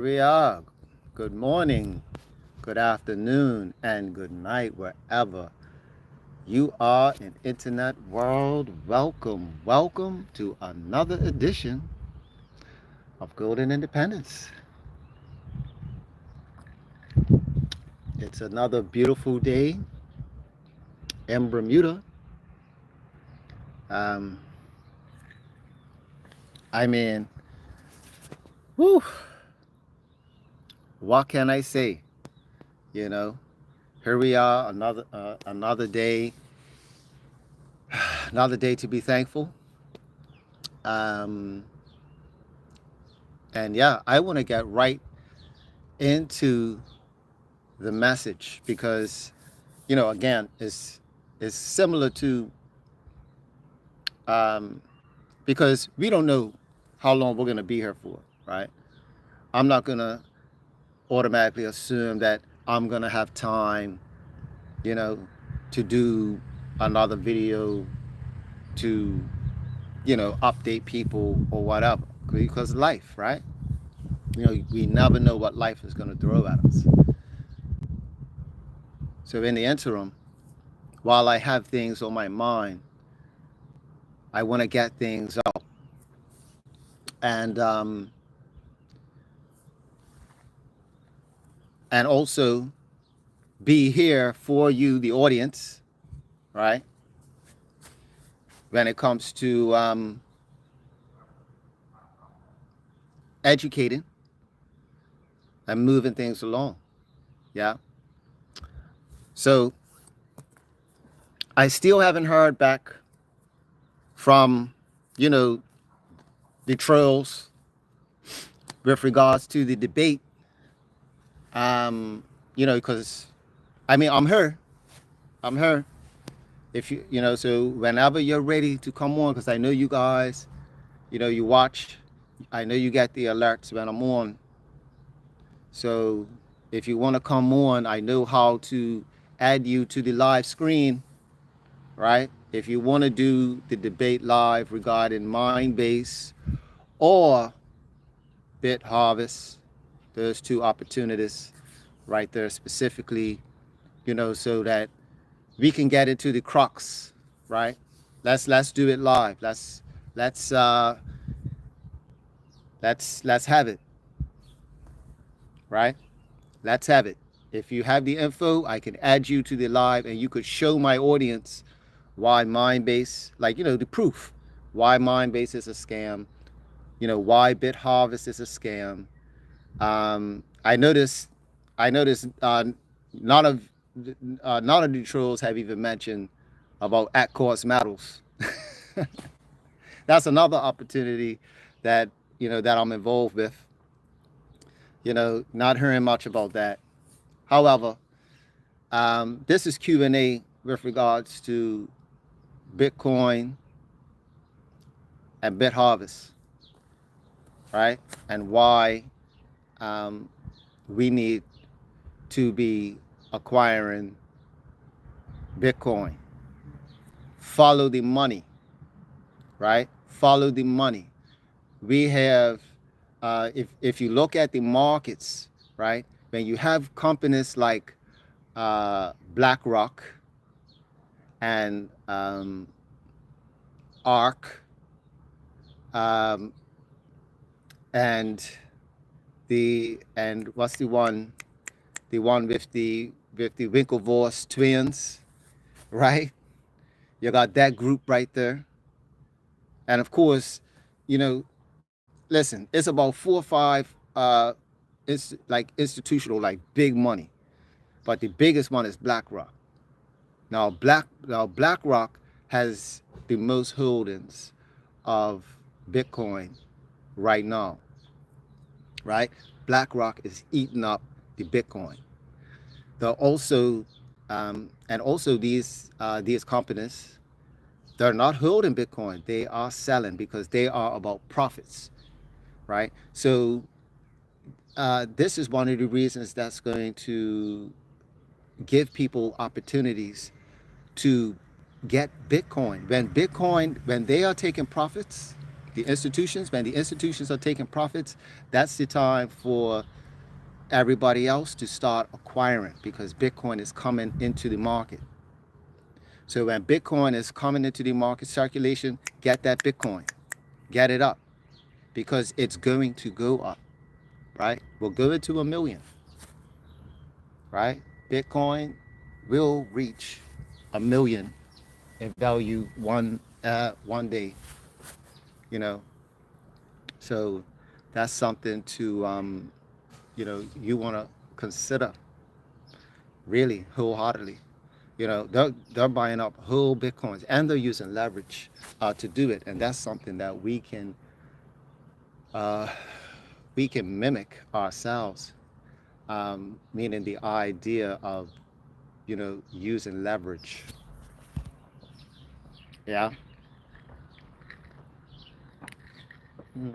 We are. Good morning, good afternoon, and good night, wherever you are in internet world. Welcome, welcome to another edition of Golden Independence. It's another beautiful day in Bermuda. Um, I mean, whew, what can I say? You know, here we are, another day, another day to be thankful. Um, and yeah, I want to get right into the message because again is similar to um, because we don't know how long we're going to be here for, right? I'm not going to automatically assume that I'm going to have time, you know, to do another video to update people or whatever, because life, right? We never know what life is going to throw at us. So in the interim, while I have things on my mind, I want to get things out. And also be here for you, the audience, right? When it comes to educating and moving things along. Yeah. So I still haven't heard back from, you know, the trolls with regards to the debate. Because I mean, I'm here. I'm here. If so whenever you're ready to come on, because I know you guys, you watch. I know you get the alerts when I'm on. So if you want to come on, I know how to add you to the live screen, right? If you want to do the debate live regarding Mindbase or Bit Harvest, there's two opportunities right there specifically, so that we can get into the crux, right? Let's do it live. Let's have it, right? Let's have it. If you have the info, I can add you to the live and you could show my audience why Mindbase, like, the proof, why Mindbase is a scam, why Bit Harvest is a scam. I noticed, none of, none of the trolls have even mentioned about at course metals. That's another opportunity that, that I'm involved with, not hearing much about that. However, this is Q&A with regards to Bitcoin and Bit Harvest, right? And why we need to be acquiring Bitcoin. Follow the money, right? Follow the money. We have, if you look at the markets, right? When you have companies like BlackRock and ARK, um, and what's the one with the Winklevoss twins, right? You got that group right there, and of course, listen, it's about 4 or 5. It's like institutional, like big money, but the biggest one is BlackRock. Now BlackRock has the most holdings of Bitcoin right now, right? BlackRock is eating up the Bitcoin. They're also, and also these companies, they're not holding Bitcoin. They are selling because they are about profits, right? So this is one of the reasons that's going to give people opportunities to get Bitcoin. When they are taking profits, The institutions, when the institutions are taking profits, that's the time for everybody else to start acquiring because Bitcoin is coming into the market. So when Bitcoin is coming into the market circulation, get that Bitcoin, get it up because it's going to go up, right? We'll go into 1 million, right? Bitcoin will reach 1 million in value one day, you know. So that's something to you want to consider really wholeheartedly. They're buying up whole bitcoins and they're using leverage to do it, and that's something that uh, we can mimic ourselves. Meaning the idea of using leverage. Yeah. Mm.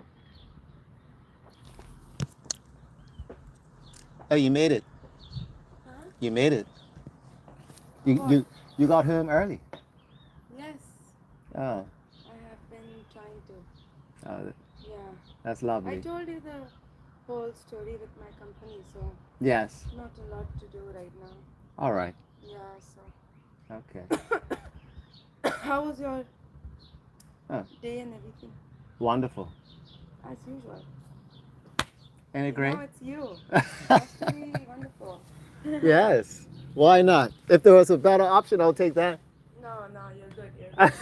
Oh, you made it. Huh? You made it. You What? you you got home early. Yes, Oh, I have been trying to. oh, Yeah. that's I lovely. told you the whole story with my company, so Yes. not a lot to do right now. All right. Yeah, so. Okay. How was your Oh, day and everything? wonderful. As usual. Ain't it great? Now it's you. Has to be wonderful. Yes. Why not? If there was a better option, I'll take that. No, no, you're good. You're good.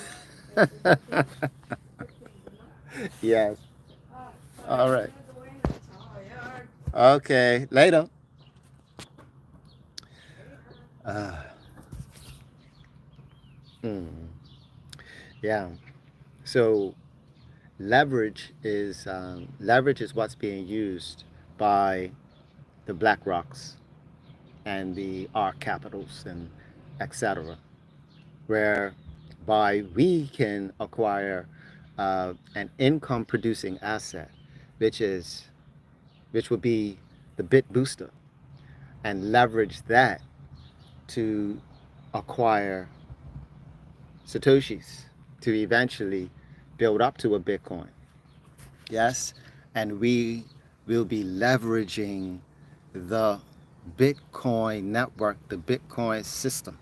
It's a good thing. Good thing. Yes. Ah, All sorry, right. I'm going. I'm tired. Okay. Later. Uh, hmm. Yeah. So leverage is what's being used by the Black Rocks and the R Capitals and etc. Whereby we can acquire an income producing asset, which is which would be the bit booster, and leverage that to acquire satoshis to eventually build up to a Bitcoin. Yes, and we will be leveraging the Bitcoin network, the Bitcoin system,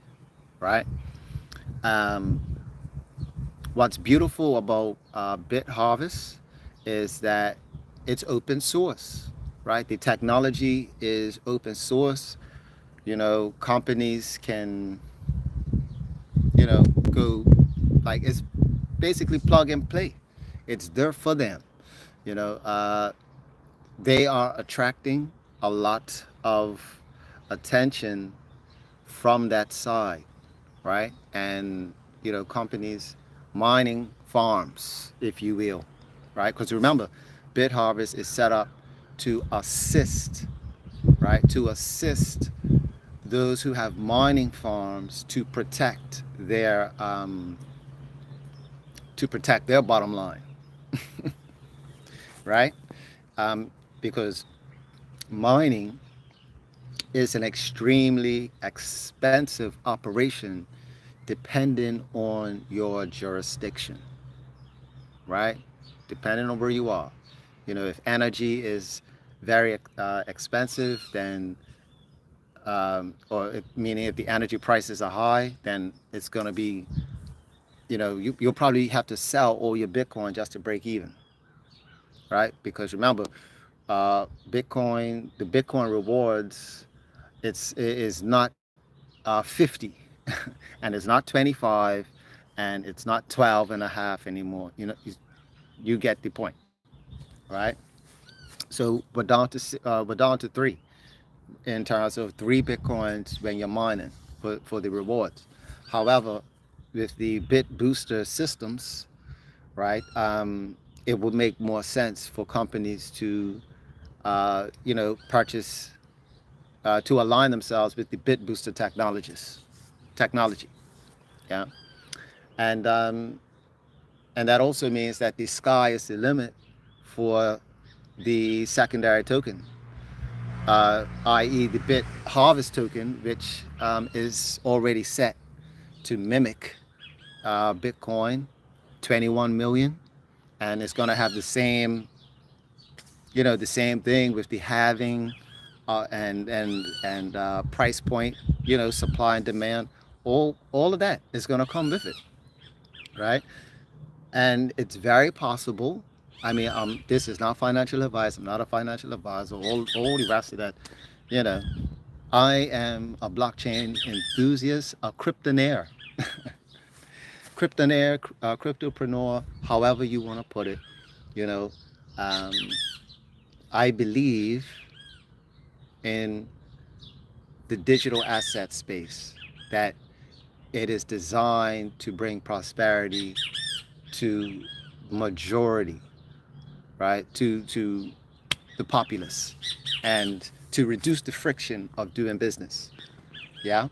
right? Um, what's beautiful about Bit Harvest is that it's open source, right? The technology is open source. Companies can, go like it's basically plug and play. It's there for them. You know, they are attracting a lot of attention from that side, right? And companies, mining farms, if you will, right? Because remember, Bit Harvest is set up to assist, right? To assist those who have mining farms to protect their bottom line, right? Um, because mining is an extremely expensive operation depending on your jurisdiction, right? Depending on where you are. If energy is very expensive, then, meaning if the energy prices are high, then it's going to be, you'll probably have to sell all your Bitcoin just to break even, right? Because remember, the Bitcoin rewards, it is not 50 and it's not 25 and it's not 12 and a half anymore. You get the point, right? So we're down to three in terms of three Bitcoins when you're mining for the rewards. However, with the Bit Booster systems, right, it would make more sense for companies to, purchase, to align themselves with the Bit Booster technology. Yeah. And that also means that the sky is the limit for the secondary token, i.e., the Bit Harvest token, which is already set to mimic Bitcoin, 21 million, and it's going to have the same, the same thing with the halving, and price point, supply and demand. All of that is going to come with it, right? And it's very possible. I mean, this is not financial advice. I'm not a financial advisor. All the rest of that, you know. I am a blockchain enthusiast, a cryptonaire, cryptopreneur, however you want to put it. You know, um, I believe in the digital asset space, that it is designed to bring prosperity to majority, right? To the populace, and to reduce the friction of doing business. Yeah.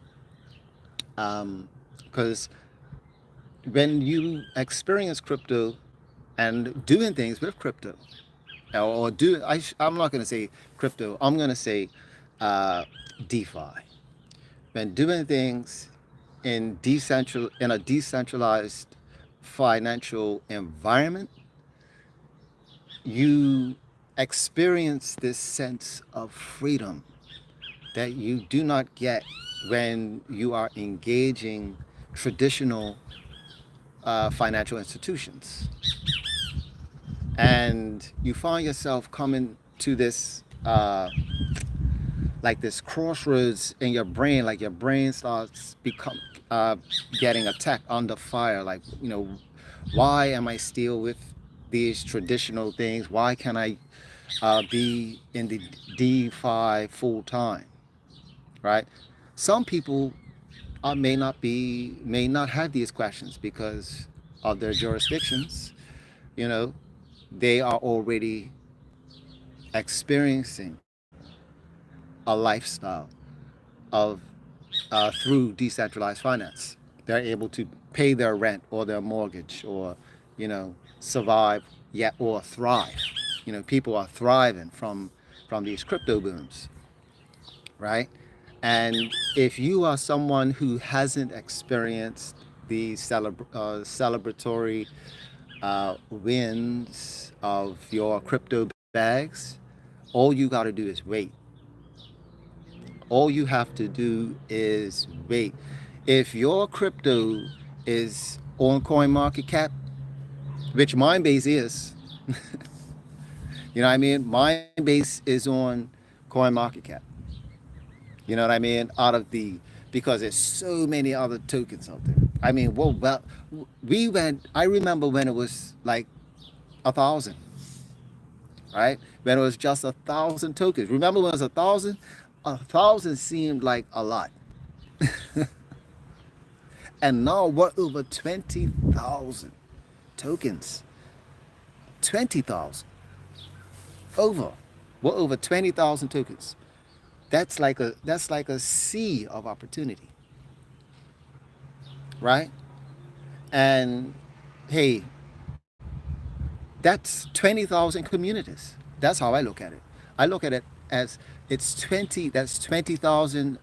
Because when you experience crypto and doing things with crypto, I'm not going to say crypto, I'm going to say uh, DeFi. When doing things in a decentralized financial environment, you experience this sense of freedom that you do not get when you are engaging traditional financial institutions. And you find yourself coming to this, like this crossroads in your brain, like your brain starts uh, getting attacked under fire. Like, why am I still with these traditional things? Why can't I be in the DeFi full time, right? Some people may not have these questions because of their jurisdictions. You know, they are already experiencing a lifestyle of through decentralized finance. They're able to pay their rent or their mortgage, or survive, yet or thrive. People are thriving from these crypto booms, right? And if you are someone who hasn't experienced the celebratory wins of your crypto bags, all you got to do is wait. All you have to do is wait. If your crypto is on CoinMarketCap, which Mindbase is, you know what I mean? Mindbase is on CoinMarketCap. You know what I mean? Because there's so many other tokens out there. I mean, well, I remember when it was like 1,000, right? When it was just 1,000 tokens. Remember when it was 1,000? 1,000 seemed like a lot. And now we're over 20,000 tokens. 20,000. Over. We're over 20,000 tokens. That's like a sea of opportunity, right? And hey, that's 20,000 communities. That's how I look at it. I look at it as that's 20,000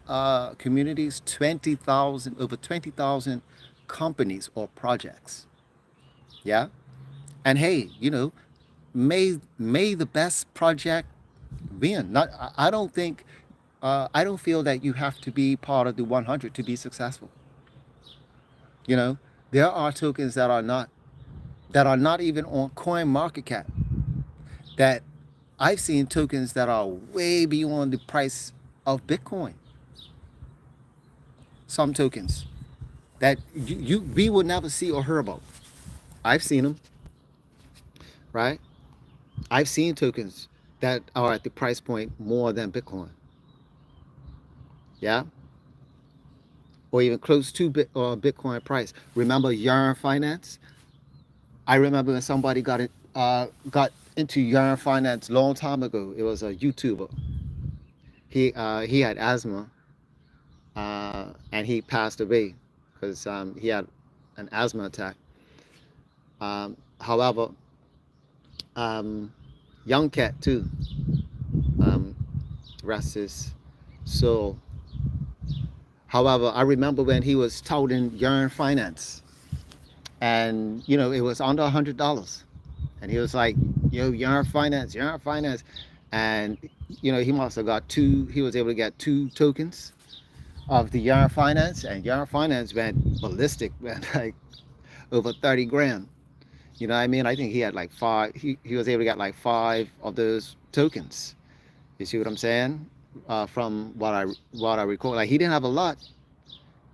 communities, 20,000, over 20,000 companies or projects. Yeah. And hey, may the best project win. Not, I don't think, I don't feel that you have to be part of the 100 to be successful. You know, there are tokens that are not even on Coin Market Cap, that I've seen tokens that are way beyond the price of Bitcoin. Some tokens that we would never see or hear about. I've seen them, right? I've seen tokens that are at the price point more than Bitcoin. Yeah, or even close to Bitcoin price. Remember Yarn Finance? I remember when somebody got into Yarn Finance a long time ago. It was a YouTuber. He had asthma, and he passed away because he had an asthma attack. However, young cat too, um, rest his soul. However, I remember when he was touting Yarn Finance, and it was under $100. And he was like, yo, yarn finance, yarn finance. And, he must have got two, he was able to get two tokens of the yarn finance, and yarn finance went ballistic, went like over 30 grand. You know what I mean? I think he had like five, he was able to get like five of those tokens. You see what I'm saying? From what I recall, like he didn't have a lot,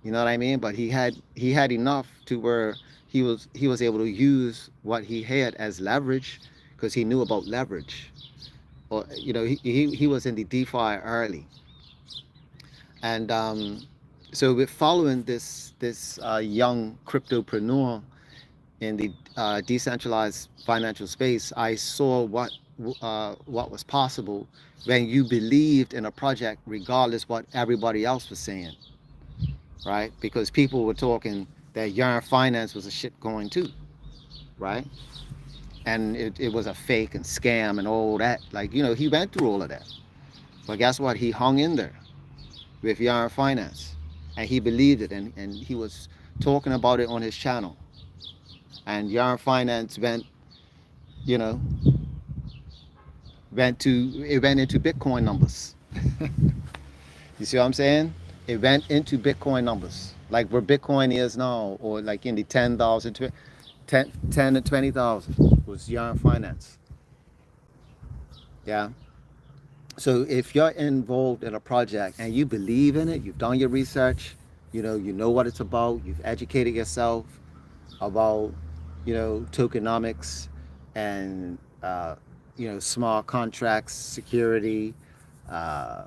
you know what I mean? But he had enough to where he was able to use what he had as leverage because he knew about leverage. Or he was in the DeFi early, and so with following this young cryptopreneur in the decentralized financial space, I saw what was possible when you believed in a project regardless what everybody else was saying, right? Because people were talking that Yarn Finance was a shit coin too, right? And it was a fake and scam and all that. Like, he went through all of that. But guess what? He hung in there with Yarn Finance. And he believed it, and he was talking about it on his channel. And Yarn Finance you know, went into Bitcoin numbers. You see what I'm saying? It went into Bitcoin numbers, like where Bitcoin is now, or like in the 10,000, 10 to 20,000 was Yarn Finance. Yeah. So if you're involved in a project and you believe in it, you've done your research, you know what it's about, you've educated yourself about, tokenomics and, smart contracts, security, uh,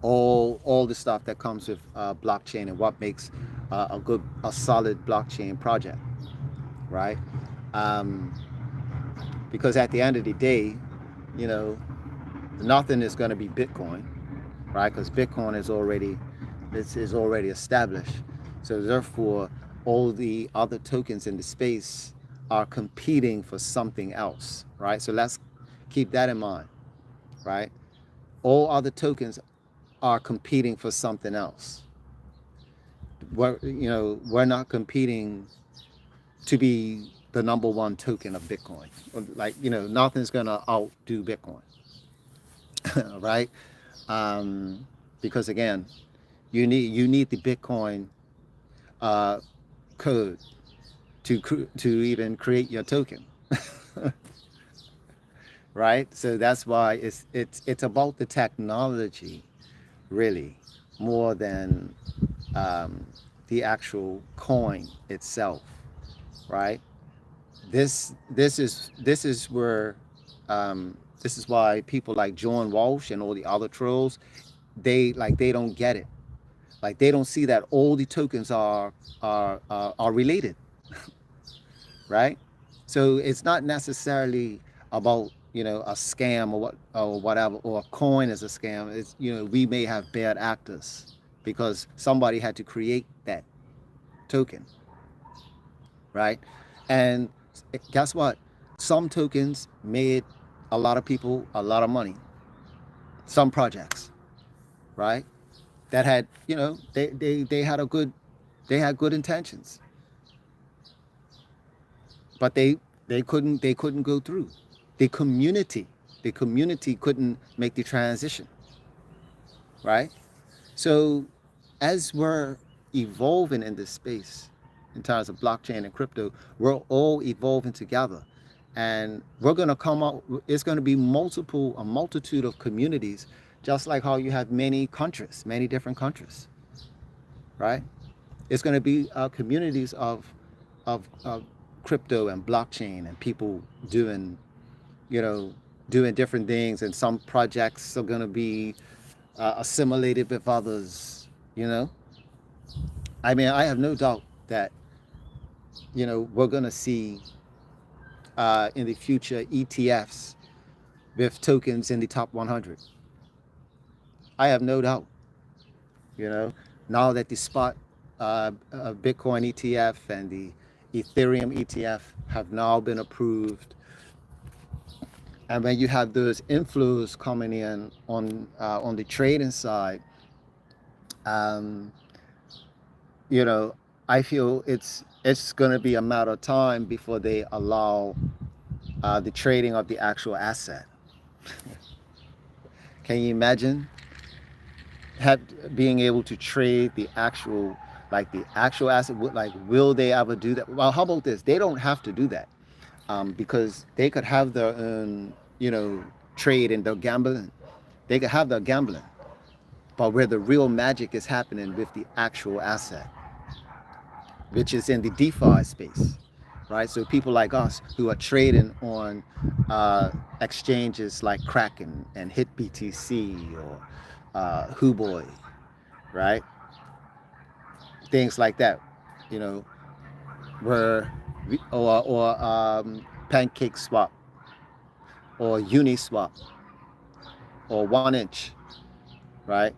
all the stuff that comes with blockchain and what makes a solid blockchain project, right? Um, because at the end of the day, you know, nothing is going to be Bitcoin, right? Because Bitcoin is already established. So therefore, all the other tokens in the space are competing for something else, right? So let's keep that in mind, right? All other tokens are competing for something else. We're not competing to be the number one token of Bitcoin. Like, nothing's gonna outdo Bitcoin, right? Because again, you need the Bitcoin uh, code to even create your token, right? So that's why it's about the technology, really, more than um, the actual coin itself, right? This is where this is why people like John Walsh and all the other trolls, they don't get it. Like they don't see that all the tokens are related, right? So it's not necessarily about a scam or whatever, or a coin is a scam. It's we may have bad actors because somebody had to create that token, right? And guess what? Some tokens made a lot of people a lot of money. Some projects, right? That had they had good intentions, but they couldn't go through. The community, the community couldn't make the transition, right? So as we're evolving in this space in terms of blockchain and crypto, we're all evolving together. And we're going to come up, it's going to be a multitude of communities, just like how you have many countries, many different countries, right? It's going to be communities of crypto and blockchain and people doing, you know, doing different things. And some projects are going to be assimilated with others, you know? I mean, I have no doubt that, we're going to see in the future ETFs with tokens in the top 100. I have no doubt, you know, now that the spot Bitcoin ETF and the Ethereum ETF have now been approved. And when you have those inflows coming in on the trading side, um, you know, I feel it's going to be a matter of time before they allow the trading of the actual asset. Can you imagine have being able to trade the actual, like the actual asset? Like, will they ever do that? Well, how about this? They don't have to do that, because they could have their own, trade and their gambling. They could have their gambling, but where the real magic is happening with the actual asset, which is in the DeFi space, right? So people like us who are trading on exchanges like Kraken and HitBTC or Huboy, right? Things like that, you know, where or Pancake Swap or Uniswap or 1inch, right?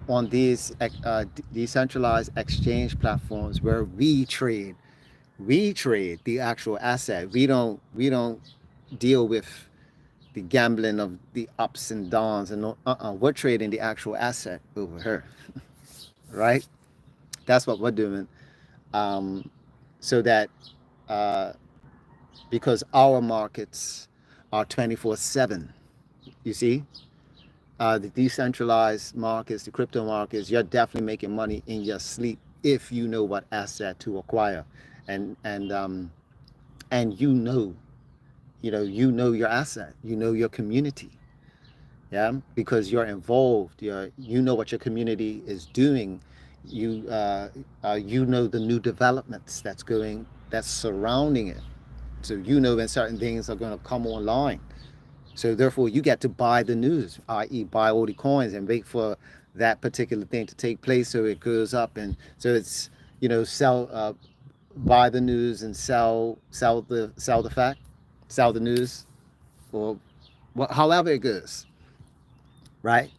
On these decentralized exchange platforms where we trade the actual asset. We don't deal with the gambling of the ups and downs, and we're trading the actual asset over here, right? That's what we're doing. um, so that uh, because our markets are 24/7, you see, the decentralized markets, the crypto markets, you're definitely making money in your sleep if you know what asset to acquire, and and um, and you know your asset, you know your community, yeah, because you're involved, you know what your community is doing, you know the new developments that's surrounding it, so you know when certain things are going to come online. So therefore, you get to buy the news, i.e., buy all the coins and wait for that particular thing to take place, so it goes up, and so it's sell, buy the news and sell the fact, sell the news, or however it goes, right?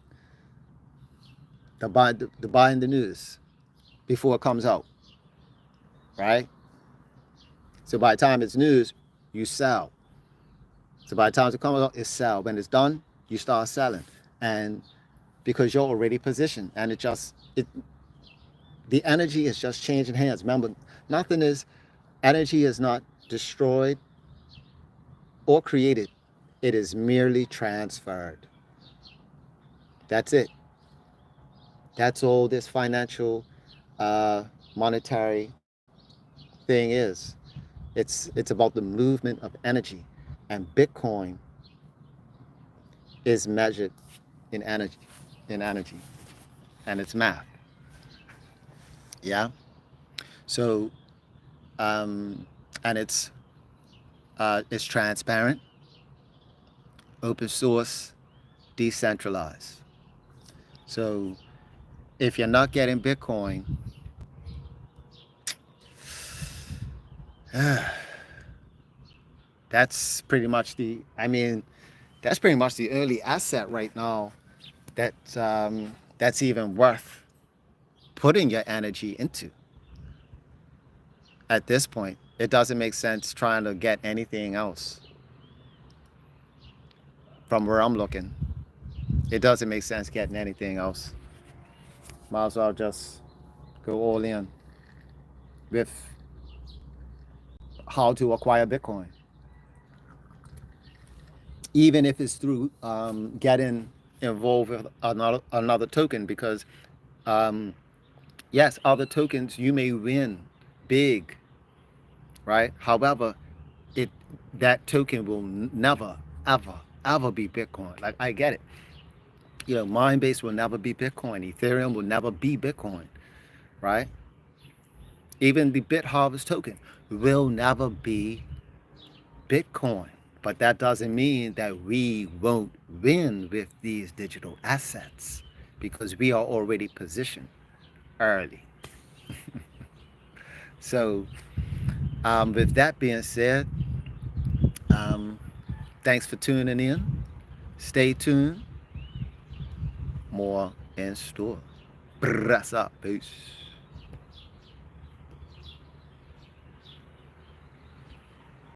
The buying the news before it comes out, right? So by the time it's news, you sell. So by the time it comes out, it's sell. When it's done, you start selling, and because you're already positioned, and the energy is just changing hands. Remember, nothing is energy is not destroyed or created. It is merely transferred. That's it. That's all this financial, uh, monetary thing is. It's about the movement of energy, and Bitcoin is measured in energy, in energy, and it's math. Yeah. So, and it's transparent, open source, decentralized. So if you're not getting Bitcoin, that's pretty much that's pretty much the early asset right now that's even worth putting your energy into. At this point, it doesn't make sense trying to get anything else. From where I'm looking, it doesn't make sense getting anything else. Might as well just go all in with how to acquire Bitcoin, even if it's through getting involved with another token, because um, yes, other tokens you may win big, right? However, it that token will never, ever, ever be Bitcoin. Like, I get it. Mindbase will never be Bitcoin. Ethereum will never be Bitcoin, right? Even the BitHarvest token will never be Bitcoin. But that doesn't mean that we won't win with these digital assets, because we are already positioned early. So, with that being said, um, thanks for tuning in. Stay tuned. More in store. Press up. Peace.